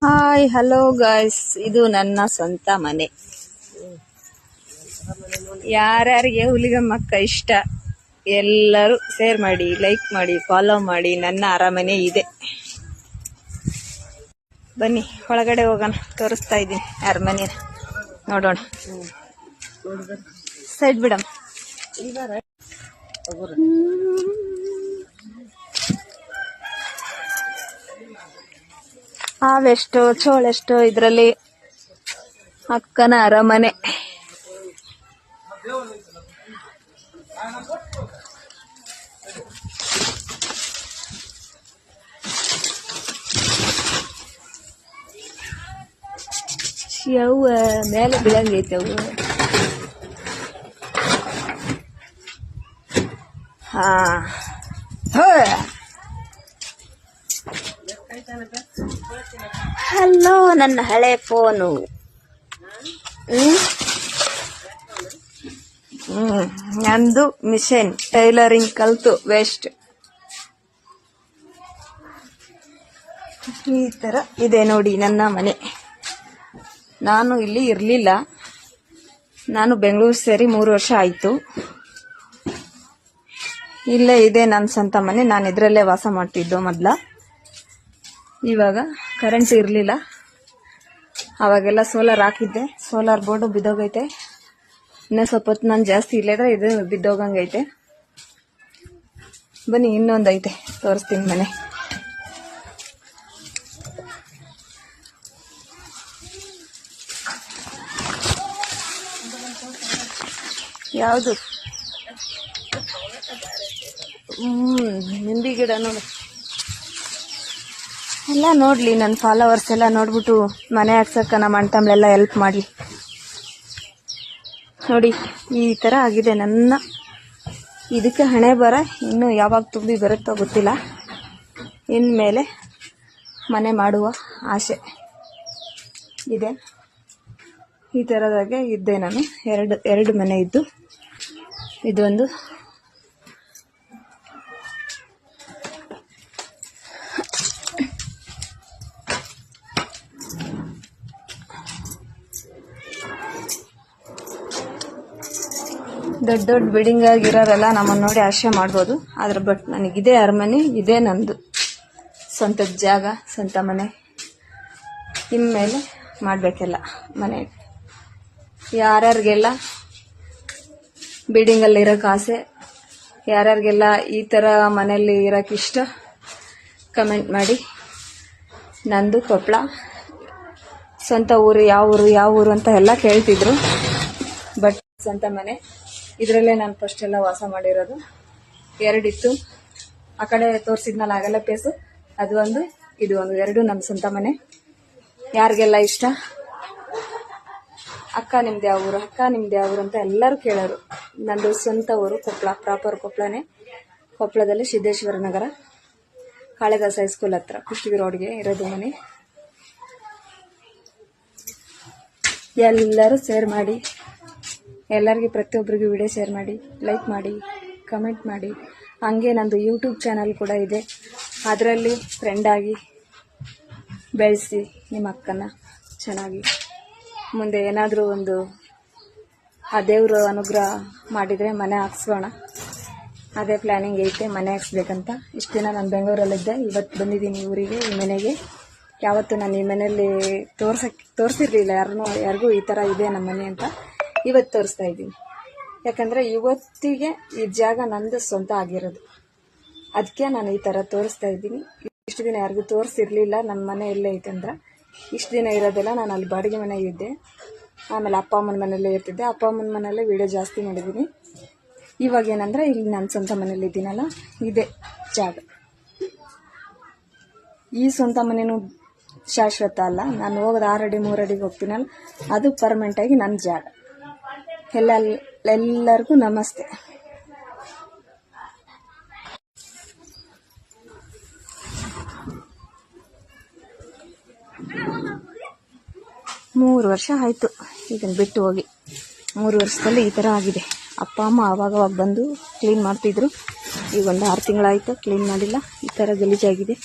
Hi hello guys, ಇದು ನನ್ನ ಸ್ವಂತ ಮನೆ. ಯಾರ್ಯಾರಿಗೆ ಹುಲಿಗಮ್ಮಕ್ಕ ಇಷ್ಟ ಎಲ್ಲರೂ ಶೇರ್ ಮಾಡಿ, ಲೈಕ್ ಮಾಡಿ, ಫಾಲೋ ಮಾಡಿ. ನನ್ನ ಅರಮನೆ ಇದೆ. ಬನ್ನಿ ಒಳಗಡೆ ಹೋಗೋಣ, ತೋರಿಸ್ತಾ ಇದ್ದೀನಿ ಅರಮನೆ. ನೋಡೋಣ, ಸೈಡ್ ಬಿಡಮ್. ಹಾವೆಷ್ಟೋ ಚೋಳೆಷ್ಟೋ ಇದರಲ್ಲಿ ಅಕ್ಕನ ಅರಮನೆ. ಯವ್ವ ಮೇಲೆ ಬೀಳಂಗೈತೆ ಅವು. ಹಲೋ, ನನ್ನ ಹಳೆ ಫೋನು. ನಂದು ಮಿಷನ್ ಟೈಲರಿಂಗ್ ಕಲ್ತು ವೇಸ್ಟ್. ಈ ತರ ಇದೆ ನೋಡಿ ನನ್ನ ಮನೆ. ನಾನು ಇಲ್ಲಿ ಇರಲಿಲ್ಲ. ನಾನು ಬೆಂಗಳೂರು ಸೇರಿ 3 ವರ್ಷ ಆಯಿತು. ಇಲ್ಲೇ ಇದೆ ನನ್ನ ಸ್ವಂತ ಮನೆ. ನಾನು ಇದರಲ್ಲೇ ವಾಸ ಮಾಡ್ತಿದ್ದು ಮೊದಲ. ಇವಾಗ ಕರೆಂಟ್ ಇರಲಿಲ್ಲ. ಅವಾಗೆಲ್ಲ ಸೋಲಾರ್ ಹಾಕಿದ್ದೆ. ಸೋಲಾರ್ ಬೋರ್ಡು ಬಿದ್ದೋಗೈತೆ. ಇನ್ನೂ ಸ್ವಲ್ಪ ಹೊತ್ತು ನಾನು ಜಾಸ್ತಿ ಇಲ್ಲದ್ರೆ ಇದು ಬಿದ್ದೋಗಂಗೈತೆ. ಬನ್ನಿ, ಇನ್ನೊಂದು ಐತೆ, ತೋರಿಸ್ತೀನಿ ಮನೆ. ಯಾವುದು? ನಿಂಬೆ ಗಿಡ ನೋಡು. ಎಲ್ಲ ನೋಡ್ಲಿ, ನನ್ನ ಫಾಲೋವರ್ಸ್ ಎಲ್ಲ ನೋಡ್ಬಿಟ್ಟು ಮನೆ ಹಾಕ್ಸಕ್ಕೆ ನಮ್ಮ ಅಣ್ಣ ತಮ್ಮಳೆಲ್ಲ ಹೆಲ್ಪ್ ಮಾಡಲಿ. ನೋಡಿ, ಈ ಥರ ಆಗಿದೆ ನನ್ನ. ಇದಕ್ಕೆ ಹಣೆ ಬರ ಇನ್ನೂ ಯಾವಾಗ ತುಂಬಿ ಬರುತ್ತೋ ಗೊತ್ತಿಲ್ಲ. ಇನ್ಮೇಲೆ ಮನೆ ಮಾಡುವ ಆಸೆ ಇದೆ. ಈ ಥರದಾಗೆ ಇದ್ದೆ ನಾನು. ಎರಡು ಮನೆ ಇದ್ದು, ಇದೊಂದು. ದೊಡ್ಡ ದೊಡ್ಡ ಬಿಲ್ಡಿಂಗ್ ಆಗಿರೋರೆಲ್ಲ ನಮ್ಮನ್ನು ನೋಡಿ ಆಶೆ ಮಾಡ್ಬೋದು. ಆದ್ರೆ ಬಟ್ ನನಗಿದೆ ಅರಮನೆ, ಇದೇ ನಂದು ಸ್ವಂತ ಜಾಗ, ಸ್ವಂತ ಮನೆ. ಇನ್ಮೇಲೆ ಮಾಡಬೇಕೆಲ್ಲ ಮನೆ. ಯಾರ್ಯಾರಿಗೆಲ್ಲ ಬಿಲ್ಡಿಂಗಲ್ಲಿ ಇರೋಕೆ ಆಸೆ, ಯಾರ್ಯಾರಿಗೆಲ್ಲ ಈ ಥರ ಮನೆಯಲ್ಲಿ ಇರೋಕೆ ಇಷ್ಟ, ಕಮೆಂಟ್ ಮಾಡಿ. ನಂದು ಕೊಪ್ಪಳ. ಸ್ವಂತ ಊರು ಯಾವ ಊರು ಅಂತ ಎಲ್ಲ ಕೇಳ್ತಿದ್ರು. ಬಟ್ ಸ್ವಂತ ಮನೆ. ಇದರಲ್ಲೇ ನಾನು ಫಸ್ಟ್ ಎಲ್ಲ ವಾಸ ಮಾಡಿರೋದು. 2 ಇತ್ತು. ಆ ಕಡೆ ತೋರಿಸಿದ್ನಲ್ಲ ಆಗಲ್ಲ ಪ್ಲೇಸು, ಅದು ಒಂದು, ಇದು ಒಂದು. 2 ನಮ್ಮ ಸ್ವಂತ ಮನೆ. ಯಾರಿಗೆಲ್ಲ ಇಷ್ಟ, ಅಕ್ಕ ನಿಮ್ದು ಯಾವ ಊರು, ಅಕ್ಕ ನಿಮ್ದು ಯಾವ ಊರು ಅಂತ ಎಲ್ಲರೂ ಕೇಳೋರು. ನಂದು ಸ್ವಂತ ಊರು ಕೊಪ್ಪಳ, ಪ್ರಾಪರ್ ಕೊಪ್ಪಳನೇ. ಕೊಪ್ಪಳದಲ್ಲಿ ಸಿದ್ದೇಶ್ವರ ನಗರ, ಕಾಳಿದಾಸ ಹೈಸ್ಕೂಲ್ ಹತ್ರ, ಕುಷ್ಟಗಿ ರೋಡ್ಗೆ ಇರೋದು ಮನೆ. ಎಲ್ಲರೂ ಶೇರ್ ಮಾಡಿ, ಎಲ್ಲರಿಗೂ ಪ್ರತಿಯೊಬ್ಬರಿಗೂ ವಿಡಿಯೋ ಶೇರ್ ಮಾಡಿ, ಲೈಕ್ ಮಾಡಿ, ಕಮೆಂಟ್ ಮಾಡಿ. ಹಂಗೆ ನಂದು ಯೂಟ್ಯೂಬ್ ಚಾನಲ್ ಕೂಡ ಇದೆ. ಅದರಲ್ಲಿ ಫ್ರೆಂಡಾಗಿ ಬೆಳೆಸಿ ನಿಮ್ಮ ಅಕ್ಕನ ಚೆನ್ನಾಗಿ. ಮುಂದೆ ಏನಾದರೂ ಒಂದು ಆ ದೇವರು ಅನುಗ್ರಹ ಮಾಡಿದರೆ ಮನೆ ಹಾಕ್ಸೋಣ. ಅದೇ ಪ್ಲ್ಯಾನಿಂಗ್ ಐತೆ, ಮನೆ ಹಾಕ್ಸ್ಬೇಕಂತ. ಇಷ್ಟು ದಿನ ನಾನು ಬೆಂಗಳೂರಲ್ಲಿದ್ದೆ. ಇವತ್ತು ಬಂದಿದ್ದೀನಿ ಊರಿಗೆ, ಈ ಮನೆಗೆ. ಯಾವತ್ತು ನಾನು ಈ ಮನೆಯಲ್ಲಿ ತೋರಿಸಿರ್ಲಿಲ್ಲ ಯಾರಿಗೂ ಈ ಥರ ಇದೆ ನಮ್ಮ ಮನೆ ಅಂತ. ಇವತ್ತು ತೋರಿಸ್ತಾ ಇದ್ದೀನಿ. ಯಾಕಂದರೆ ಇವತ್ತಿಗೆ ಈ ಜಾಗ ನಂದು ಸ್ವಂತ ಆಗಿರೋದು. ಅದಕ್ಕೆ ನಾನು ಈ ಥರ ತೋರಿಸ್ತಾ ಇದ್ದೀನಿ. ಇಷ್ಟು ದಿನ ಯಾರಿಗೂ ತೋರಿಸಿರ್ಲಿಲ್ಲ ನಮ್ಮ ಮನೆ ಎಲ್ಲೇ ಐತೆ ಅಂದ್ರೆ. ಇಷ್ಟು ದಿನ ಇರೋದೆಲ್ಲ ನಾನು ಅಲ್ಲಿ ಬಾಡಿಗೆ ಮನೆಗೆ ಇದ್ದೆ. ಆಮೇಲೆ ಅಪ್ಪ ಅಮ್ಮನ ಮನೆಯಲ್ಲೇ ಇರ್ತಿದ್ದೆ. ಅಪ್ಪ ಅಮ್ಮನ ಮನೆಯಲ್ಲೇ ವೀಡಿಯೋ ಜಾಸ್ತಿ ಮಾಡಿದ್ದೀನಿ. ಇವಾಗ ಏನಂದರೆ ಇಲ್ಲಿ ನಾನು ಸ್ವಂತ ಮನೇಲಿ ಇದ್ದೀನಲ್ಲ, ಇದೇ ಜಾಗ. ಈ ಸ್ವಂತ ಮನೆಯೂ ಶಾಶ್ವತ ಅಲ್ಲ. ನಾನು ಹೋಗೋದು 6 ಅಡಿ 3 ಅಡಿಗೆ ಹೋಗ್ತೀನಲ್ಲ, ಅದು ಪರ್ಮನೆಂಟಾಗಿ ನನ್ನ ಜಾಗ. ಎಲ್ಲರಿಗೂ ನಮಸ್ತೆ. ಮೂರು ವರ್ಷ ಆಯಿತು ಇದನ್ನು ಬಿಟ್ಟು ಹೋಗಿ. 3 ವರ್ಷದಲ್ಲಿ ಈ ಥರ ಆಗಿದೆ. ಅಪ್ಪ ಅಮ್ಮ ಆವಾಗವಾಗ ಬಂದು ಕ್ಲೀನ್ ಮಾಡ್ತಿದ್ರು. ಈಗ ಒಂದು 6 ತಿಂಗಳಾಯಿತು ಕ್ಲೀನ್ ಮಾಡಿಲ್ಲ. ಈ ಥರ ಗಲೀಜಾಗಿದೆ.